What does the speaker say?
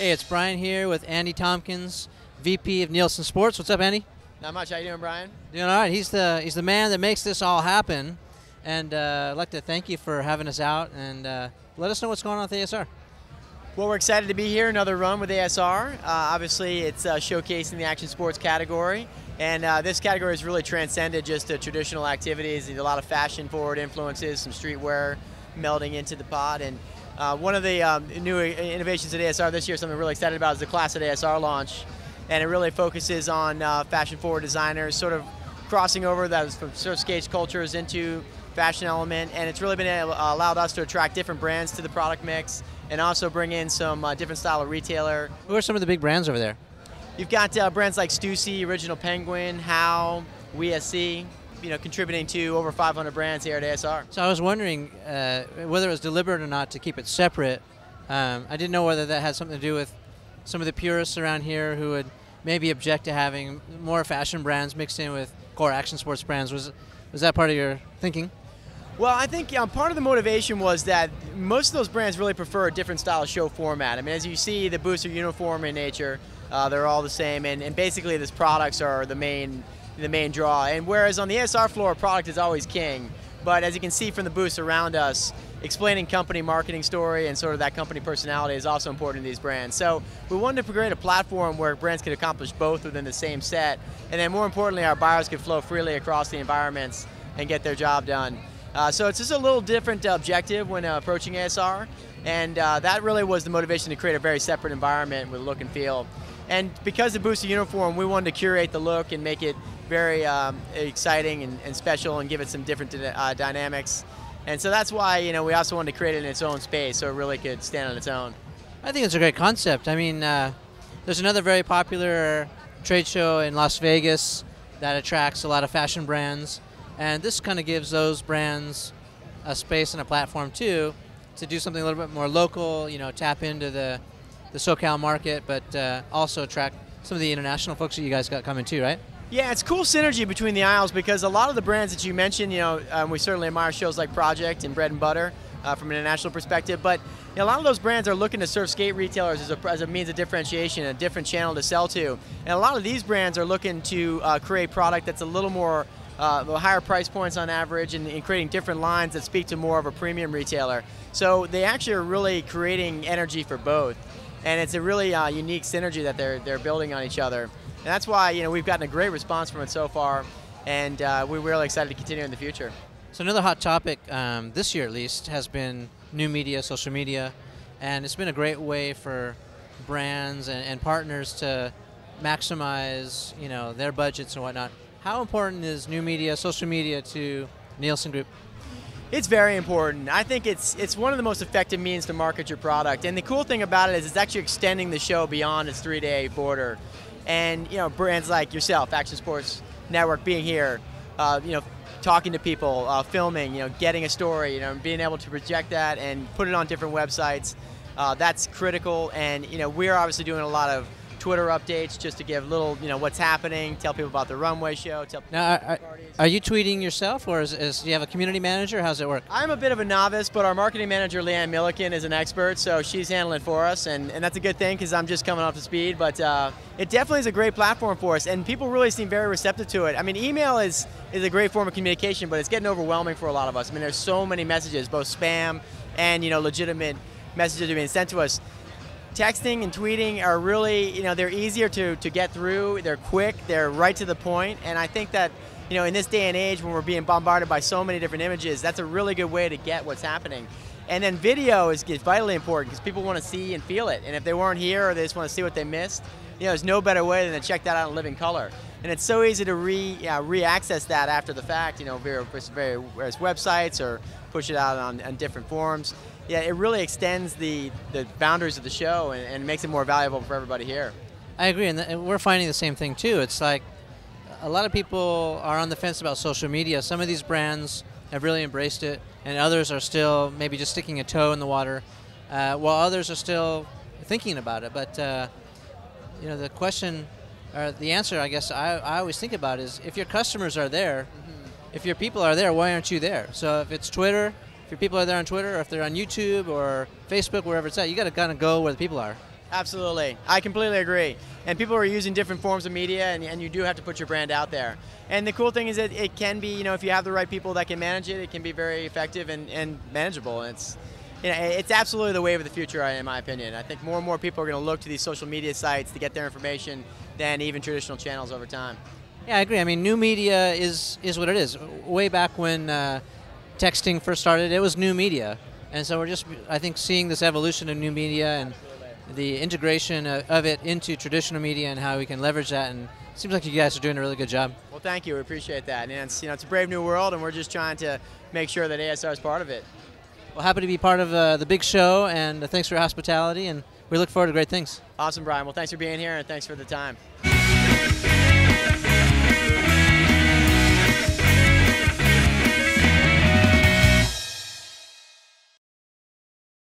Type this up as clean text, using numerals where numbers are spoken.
Hey, it's Bryan here with Andy Tompkins, VP of Nielsen Sports. What's up, Andy? Not much. How you doing, Bryan? Doing all right. He's the man that makes this all happen, and I'd like to thank you for having us out and let us know what's going on with ASR. Well, we're excited to be here. Another run with ASR. Obviously, it's showcasing the action sports category, and this category has really transcended just traditional activities. There's a lot of fashion-forward influences, some streetwear melding into the pod, and one of the new innovations at ASR this year, something we're really excited about, is the Class at ASR launch. And it really focuses on fashion-forward designers, sort of crossing over those from surf skate cultures into fashion element. And it's really been allowed us to attract different brands to the product mix and also bring in some different style of retailer. Who are some of the big brands over there? You've got brands like Stussy, Original Penguin, How, WSC, contributing to over 500 brands here at ASR. So I was wondering whether it was deliberate or not to keep it separate. I didn't know whether that had something to do with some of the purists around here who would maybe object to having more fashion brands mixed in with core action sports brands. Was that part of your thinking? Well, I think part of the motivation was that most of those brands really prefer a different style of show format. I mean, as you see, the booths are uniform in nature. They're all the same, and basically these products are the main draw. And whereas on the ASR floor, product is always king. But as you can see from the booths around us, explaining company marketing story and sort of that company personality is also important to these brands. So we wanted to create a platform where brands could accomplish both within the same set, and then more importantly, our buyers could flow freely across the environments and get their job done. So it's just a little different objective when approaching ASR, and that really was the motivation to create a very separate environment with look and feel. And because the booths are uniform, we wanted to curate the look and make it very exciting and special and give it some different dynamics. And so that's why we also wanted to create it in its own space so it really could stand on its own. I think it's a great concept. I mean, there's another very popular trade show in Las Vegas that attracts a lot of fashion brands, and this kind of gives those brands a space and a platform too to do something a little bit more local, tap into the SoCal market, but also attract some of the international folks that you guys got coming too, right? Yeah, it's cool synergy between the aisles because a lot of the brands that you mentioned, we certainly admire shows like Project and Bread and Butter from an international perspective, but a lot of those brands are looking to surf skate retailers as a means of differentiation, a different channel to sell to. And a lot of these brands are looking to create product that's a little more higher price points on average and creating different lines that speak to more of a premium retailer. So they actually are really creating energy for both. And it's a really unique synergy that they're building on each other. And that's why we've gotten a great response from it so far, and we're really excited to continue in the future. So another hot topic, this year at least, has been new media, social media, and it's been a great way for brands and partners to maximize their budgets and whatnot. How important is new media, social media to Nielsen Group? It's very important. I think it's one of the most effective means to market your product. And the cool thing about it is it's actually extending the show beyond its 3-day border. And brands like yourself, Action Sports Network, being here, talking to people, filming, getting a story, being able to project that and put it on different websites, that's critical. And we're obviously doing a lot of Twitter updates just to give little, what's happening, tell people about the runway show. Now, are you tweeting yourself, or do you have a community manager? How's it work? I'm a bit of a novice, but our marketing manager, Leanne Milliken, is an expert, so she's handling it for us, and that's a good thing because I'm just coming up to speed, but it definitely is a great platform for us, and people really seem very receptive to it. I mean, email is a great form of communication, but it's getting overwhelming for a lot of us. I mean, there's so many messages, both spam and, legitimate messages are being sent to us. Texting and tweeting are really, they're easier to get through, they're quick, they're right to the point, and I think that, in this day and age when we're being bombarded by so many different images, that's a really good way to get what's happening. And then video is vitally important because people want to see and feel it, and if they weren't here or they just want to see what they missed, there's no better way than to check that out in living color. And it's so easy to re-access that after the fact, via various websites or push it out on different forums. Yeah, it really extends the boundaries of the show and makes it more valuable for everybody here. I agree, and we're finding the same thing too. It's like a lot of people are on the fence about social media. Some of these brands have really embraced it, and others are still maybe just sticking a toe in the water, while others are still thinking about it. But the question, or the answer, I guess I always think about is if your customers are there, if your people are there, why aren't you there? So if it's Twitter, if your people are there on Twitter, or if they're on YouTube or Facebook, wherever it's at, you got to kind of go where the people are. Absolutely. I completely agree. And people are using different forms of media, and you do have to put your brand out there. And the cool thing is that it can be, if you have the right people that can manage it, it can be very effective and manageable. And it's absolutely the wave of the future, in my opinion. I think more and more people are going to look to these social media sites to get their information than even traditional channels over time. Yeah, I agree. I mean, new media is what it is. Way back when texting first started, it was new media. And so we're just, I think, seeing this evolution of new media and the integration of it into traditional media and how we can leverage that, and it seems like you guys are doing a really good job. Well, thank you. We appreciate that. And it's a brave new world, and we're just trying to make sure that ASR is part of it. Well, happy to be part of the big show, and thanks for your hospitality, and we look forward to great things. Awesome, Bryan. Well, thanks for being here, and thanks for the time.